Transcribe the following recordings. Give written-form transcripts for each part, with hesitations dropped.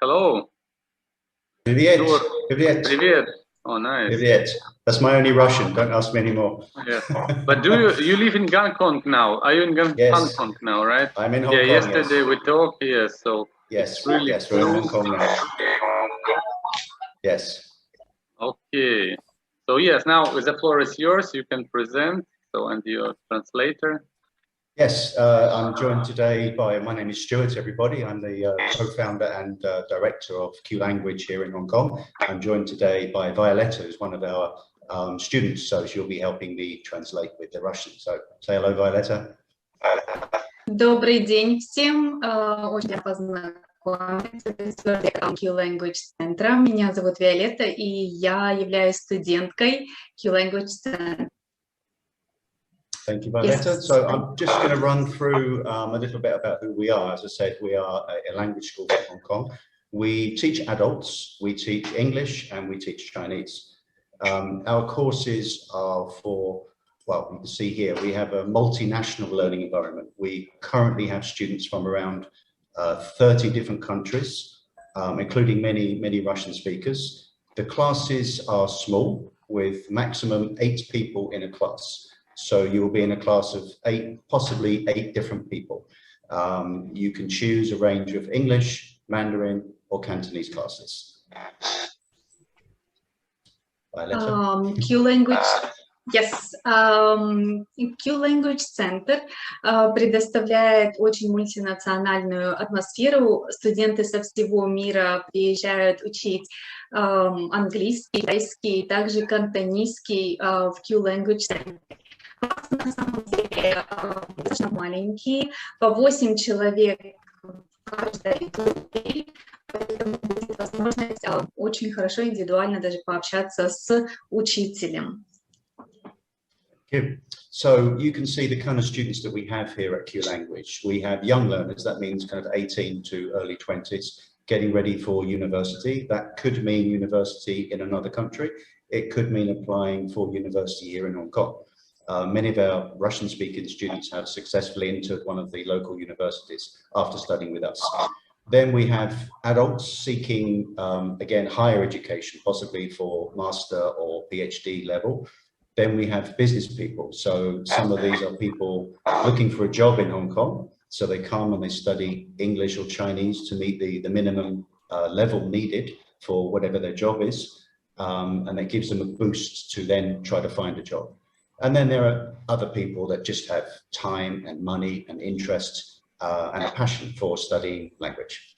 Hello. Привет. Sure. Привет. Привет. Oh, nice. Привет. That's my only Russian. Don't ask me anymore. Yes. But do you live in Gongkong now? Are you in Yes. Hong Kong now, right? I'm in Hong Yeah, Kong. yesterday Yes. we talked here, so Yes. it's really Yes. We're in Hong close. Kong now. Yes. Okay. So yes, now the floor is yours. You can present. So and your translator. Yes. I'm joined today by, my name is Stuart, everybody. I'm the co-founder and director of Q Language here in Hong Kong. I'm joined today by Violetta, who's one of our students, so she'll be helping me translate with the Russian. So say hello, Violetta. Добрый день всем. Очень рада познакомиться с Q Language центра. Меня зовут Виолетта, и я являюсь студенткой Q Language Center. Thank you, Violetta. Yes. So I'm just going to run through a little bit about who we are. As I said, we are a language school in Hong Kong. We teach adults, we teach English, and we teach Chinese. Our courses are for, well, you can see here, we have a multinational learning environment. We currently have students from around 30 different countries, including many Russian speakers. The classes are small, with maximum 8 people in a class. So you will be in a class of 8, possibly 8 different people. You can choose a range of English, Mandarin, or Cantonese classes. Q Language, yes. Q Language Center предоставляет очень мультинациональную атмосферу. Студенты со всего мира приезжают учить английский, китайский, также кантонский в Q Language Center. На самом деле достаточно маленькие, по 8 человек в каждой группе, поэтому будет возможность очень хорошо индивидуально даже пообщаться с учителем. So you can see the kind of students that we have here at Q Language. We have young learners, that means kind of 18 to early 20s, getting ready for university. That could mean university in another country. It could mean applying for university here in Hong Kong. Many of our Russian-speaking students have successfully entered one of the local universities after studying with us. Then we have adults seeking, again, higher education, possibly for master or PhD level. Then we have business people. So some of these are people looking for a job in Hong Kong. So they come and they study English or Chinese to meet the minimum level needed for whatever their job is. And that gives them a boost to then try to find a job. And then there are other people that just have time and money and interest and a passion for studying language.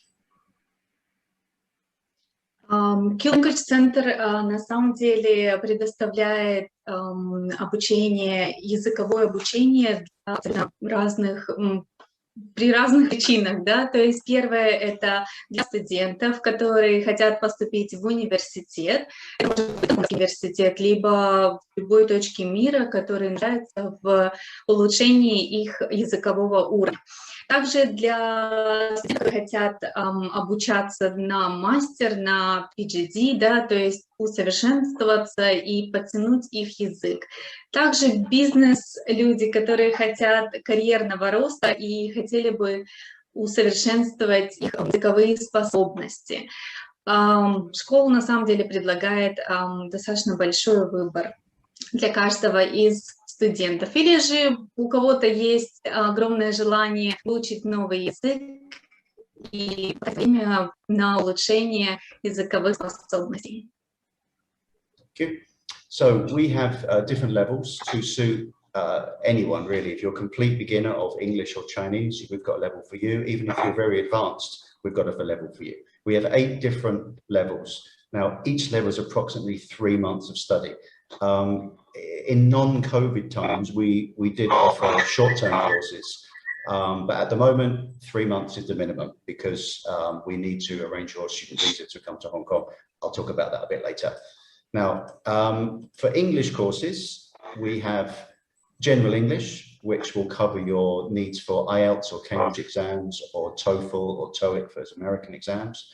Q Language Center на самом деле предоставляет обучение, языковое обучение при разных причинах, да, то есть первое — это для студентов, которые хотят поступить в университет, либо в любой точке мира, которые нуждаются в улучшении их языкового уровня. Также для студентов, которые хотят обучаться на мастер, на PhD, да, то есть усовершенствоваться и подтянуть их язык. Также бизнес-люди, которые хотят карьерного роста и хотели бы усовершенствовать их языковые способности. Школа на самом деле предлагает достаточно большой выбор для каждого из студентов. Или же у кого-то есть огромное желание выучить новый язык и время на улучшение языковых способностей. So we have different levels to suit anyone, really. If you're a complete beginner of English or Chinese, we've got a level for you. Even if you're very advanced, we've got a level for you. We have 8 different levels. Now, each level is approximately 3 months of study. In non-COVID times, we did offer short-term courses, but at the moment, 3 months is the minimum because we need to arrange your student visa to come to Hong Kong. I'll talk about that a bit later. Now, for English courses, we have general English, which will cover your needs for IELTS or Cambridge exams, or TOEFL or TOEIC for American exams.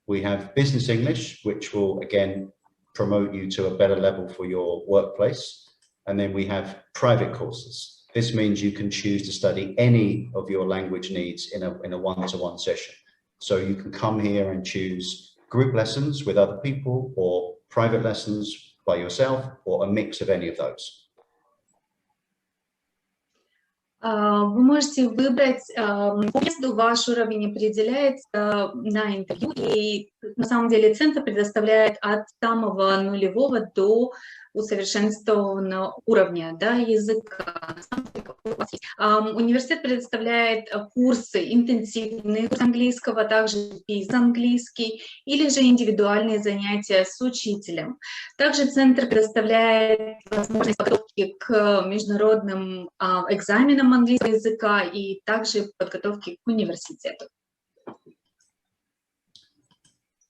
We have business English, which will, again, promote you to a better level for your workplace. And then we have private courses. This means you can choose to study any of your language needs in a one-to-one session. So you can come here and choose group lessons with other people or private lessons by yourself or a mix of any of those. Вы можете выбрать поезду, ваш уровень определяется на интервью, и на самом деле центр предоставляет от самого нулевого до усовершенствованного уровня, да, языка. Университет предоставляет курсы, интенсивные курсы английского, также бизнес-английский или же индивидуальные занятия с учителем. Также центр предоставляет возможность подготовки к международным экзаменам английского языка и также подготовки к университету.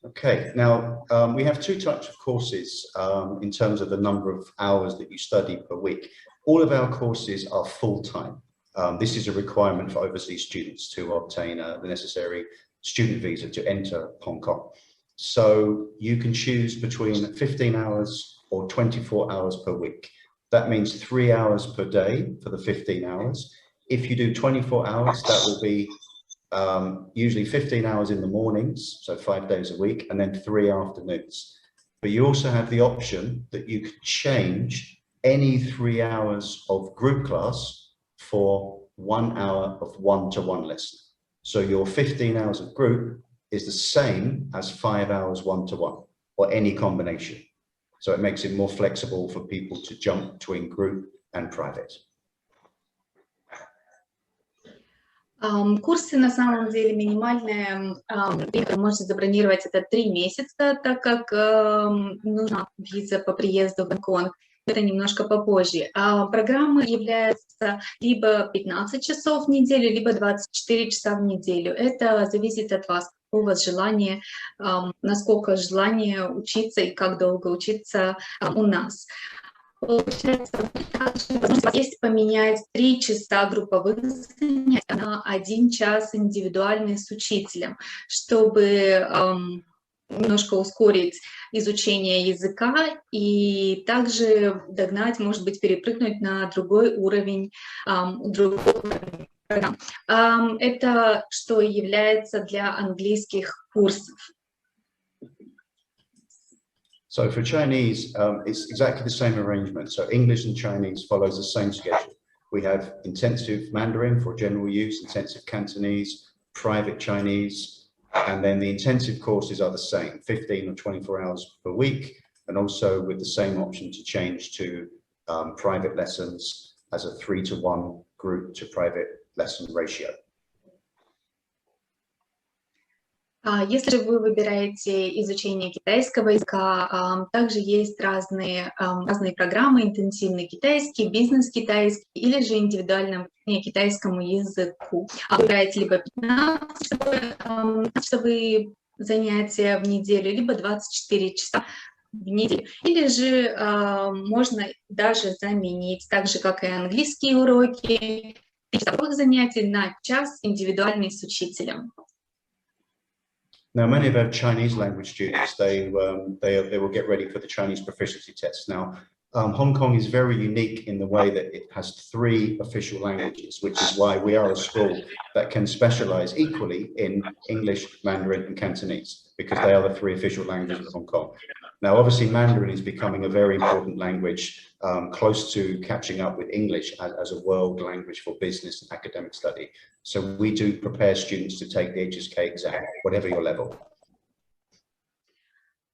Okay, now we have two types of courses in terms of the number of hours that you study per week. All of our courses are full-time. This is a requirement for overseas students to obtain the necessary student visa to enter Hong Kong. So you can choose between 15 hours or 24 hours per week. That means 3 hours per day for the 15 hours. If you do 24 hours, that will be usually 15 hours in the mornings, so 5 days a week, and then 3 afternoons. But you also have the option that you could change any 3 hours of group class for 1 hour of one-to-one lesson. So your 15 hours of group is the same as 5 hours one-to-one, or any combination. So it makes it more flexible for people to jump between group and private. Курсы на самом деле минимальные, вы можете забронировать это 3 месяца, так как нужна виза по приезду в Гонконг. Это немножко попозже. Программы являются либо 15 часов в неделю, либо 24 часа в неделю. Это зависит от вас, какое у вас желание, насколько желание учиться и как долго учиться у нас. Получается, есть поменять 3 часа групповых занятий на 1 час индивидуальный с учителем, чтобы немножко ускорить изучение языка и также догнать, может быть, перепрыгнуть на другой уровень, программ. Это что является для английских курсов. So for Chinese, it's exactly the same arrangement. So English and Chinese follows the same schedule. We have intensive Mandarin for general use, intensive Cantonese, private Chinese, and then the intensive courses are the same, 15 or 24 hours per week, and also with the same option to change to private lessons as a 3-to-1 group to private lesson ratio. Если же вы выбираете изучение китайского языка, также есть разные программы, интенсивный китайский, бизнес-китайский или же индивидуальное обучение китайскому языку. Выбираете либо 15-часовые занятия в неделю, либо 24 часа в неделю. Или же можно даже заменить, так же как и английские уроки, часовых занятий на час индивидуальный с учителем. Now, many of our Chinese language students, they will get ready for the Chinese proficiency test. Now, Hong Kong is very unique in the way that it has 3 official languages, which is why we are a school that can specialize equally in English, Mandarin, and Cantonese, because they are the 3 official languages of Hong Kong. Now, obviously, Mandarin is becoming a very important language, close to catching up with English as a world language for business and academic study. So we do prepare students to take the HSK exam, whatever your level.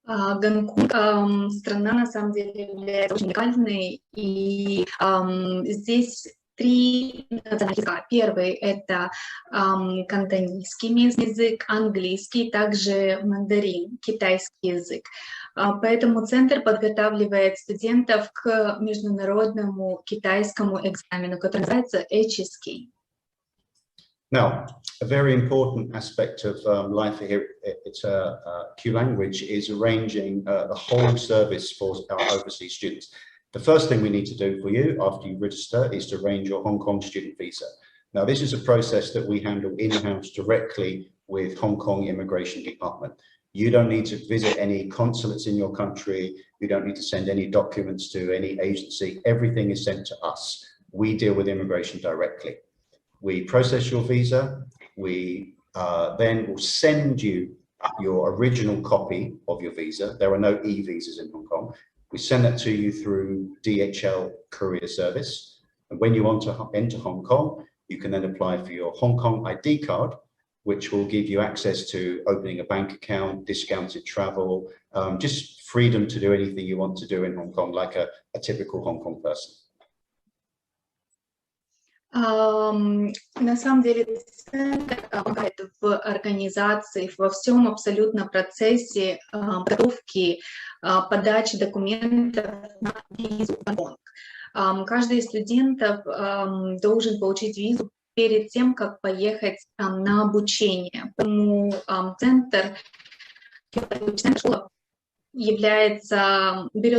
Гонконг страна на самом деле является очень уникальной, и здесь 3 национальных языка. Первый — это кантонский местный язык, английский, также мандарин, китайский язык. Поэтому центр подготавливает студентов к международному китайскому экзамену, который называется HSK. Now, a very important aspect of life here at Q Language is arranging the whole service for our overseas students. The first thing we need to do for you after you register is to arrange your Hong Kong student visa. Now, this is a process that we handle in-house directly with Hong Kong Immigration Department. You don't need to visit any consulates in your country. You don't need to send any documents to any agency. Everything is sent to us. We deal with immigration directly. We process your visa, we then will send you your original copy of your visa. There are no e-visas in Hong Kong. We send that to you through DHL courier service. And when you want to enter Hong Kong, you can then apply for your Hong Kong ID card, which will give you access to opening a bank account, discounted travel, just freedom to do anything you want to do in Hong Kong, like a typical Hong Kong person. На самом деле центр помогает в организации, во всем абсолютно процессе подготовки, подачи документов на визу в Гонконг. Каждый из студентов должен получить визу перед тем, как поехать на обучение. Поэтому центр, школа берет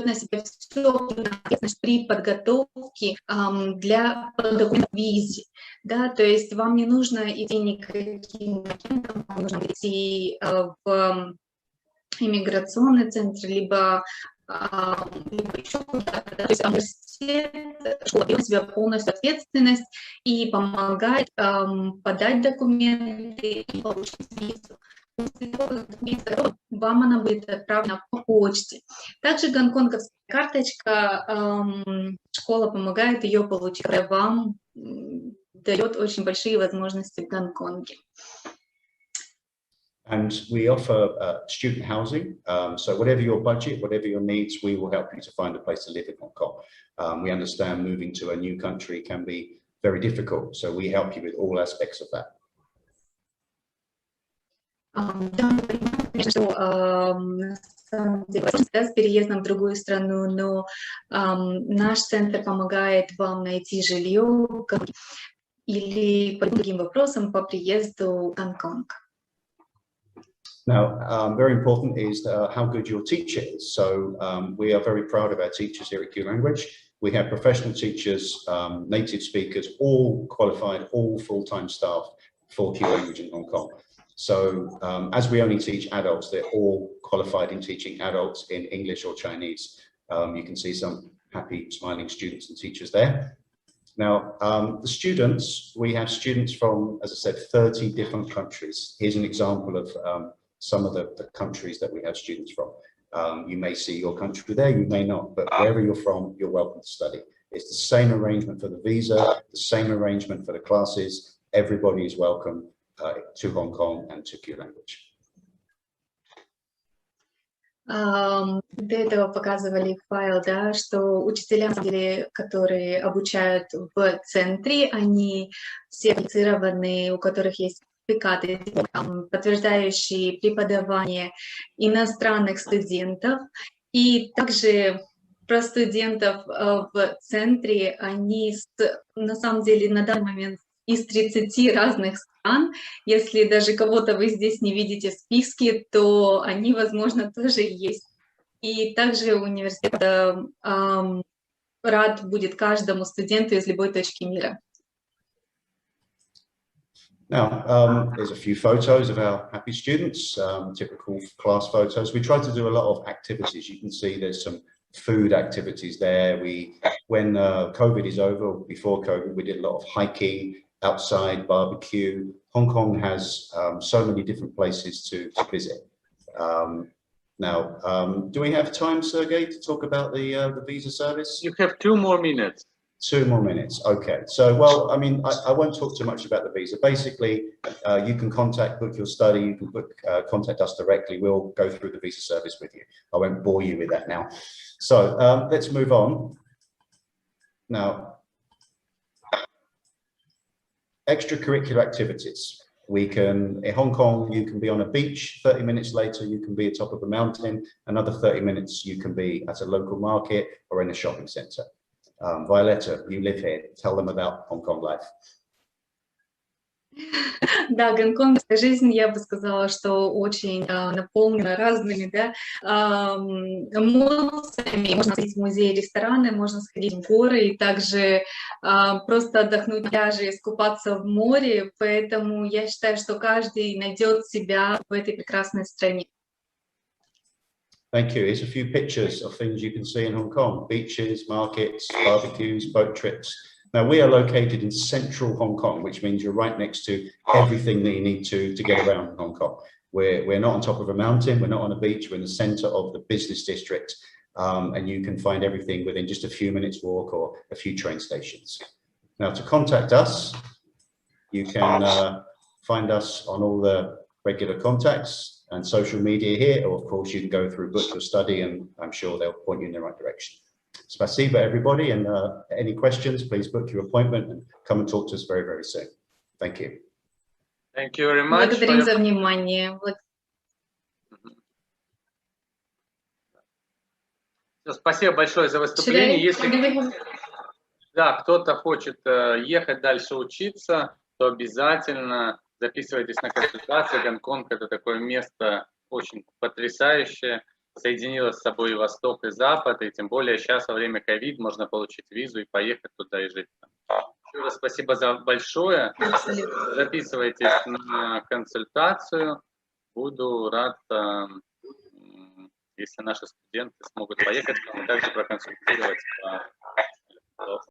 на себя всю ответственность при подготовке для документов визе. Да, то есть вам не нужно идти никаким агентом, вам нужно идти в иммиграционный центр, либо еще куда-то. То есть университет, школа берет на себя полностью ответственность и помогает подать документы и получить визу. Вам она будет отправлена по почте. Также гонконговская карточка, школа помогает ее получить, которая вам дает очень большие возможности в Гонконге. And we offer student housing. So whatever your budget, whatever your needs, we will help you to find a place to live in Hong Kong. We understand moving to a new country can be very difficult, so we help you with all aspects of that. Да, конечно, что на самом деле с переездом в другую страну, но наш центр помогает вам найти жилье или по другим вопросам по приезду в Гонконг. Now, very important is how good your teacher is. So we are very proud of our teachers here at Q Language. We have professional teachers, native speakers, all qualified, all full-time staff for Q Language in Hong Kong. So as we only teach adults, they're all qualified in teaching adults in English or Chinese. You can see some happy, smiling students and teachers there. Now, the students, we have students from, as I said, 30 different countries. Here's an example of some of the countries that we have students from. You may see your country there, you may not, but wherever you're from, you're welcome to study. It's the same arrangement for the visa, the same arrangement for the classes. Everybody is welcome to Hong Kong and to Q Language. До этого показывали файл, да, что учителя, на самом деле, которые обучают в центре, они все квалифицированы, у которых есть сертификаты, подтверждающие преподавание иностранных студентов. И также про студентов в центре, они на самом деле на данный момент из 30 разных стран. Если даже кого-то вы здесь не видите в списке, то они, возможно, тоже есть. И также университет рад будет каждому студенту из любой точки мира. Now, there's a few photos of our happy students, typical class photos. We try to do a lot of activities. You can see there's some food activities there. When COVID is over, before COVID, we did a lot of hiking, outside barbecue. Hong Kong has so many different places to visit. Now, do we have time, Sergey, to talk about the visa service? You have 2 more minutes. 2 more minutes. Okay. So, well, I mean, I won't talk too much about the visa. Basically, you can book your study. You can contact us directly. We'll go through the visa service with you. I won't bore you with that now. So let's move on. Now, extracurricular activities. In Hong Kong, you can be on a beach. 30 minutes later, you can be atop of a mountain. Another 30 minutes, you can be at a local market or in a shopping center. Violetta, you live here. Tell them about Hong Kong life. Да, гонконгская жизнь, я бы сказала, что очень наполнена разными, да, эмоциями. Можно сходить в музей, рестораны, можно сходить в горы и также просто отдохнуть на пляже, искупаться в море. Поэтому я считаю, что каждый найдет себя в этой прекрасной стране. Thank you. Here's a few pictures of things you can see in Hong Kong: beaches, markets, barbecues, boat trips. Now, we are located in central Hong Kong, which means you're right next to everything that you need to get around Hong Kong. We're not on top of a mountain, we're not on a beach, we're in the center of the business district, and you can find everything within just a few minutes walk or a few train stations. Now, to contact us, you can find us on all the regular contacts and social media here, or of course you can go through Book Your Study and I'm sure they'll point you in the right direction. Спасибо, everybody, and any questions, please book your appointment and come and talk to us very, very soon. Thank you. Thank you very much. Благодарим за внимание. Спасибо большое за выступление. Если да, кто-то хочет ехать дальше учиться, то обязательно записывайтесь на консультацию. Гонконг — это такое место очень потрясающее. Соединила с собой и Восток, и Запад, и тем более сейчас во время ковид можно получить визу и поехать туда и жить там. Еще раз спасибо большое. Записывайтесь на консультацию. Буду рад, если наши студенты смогут поехать, также проконсультировать по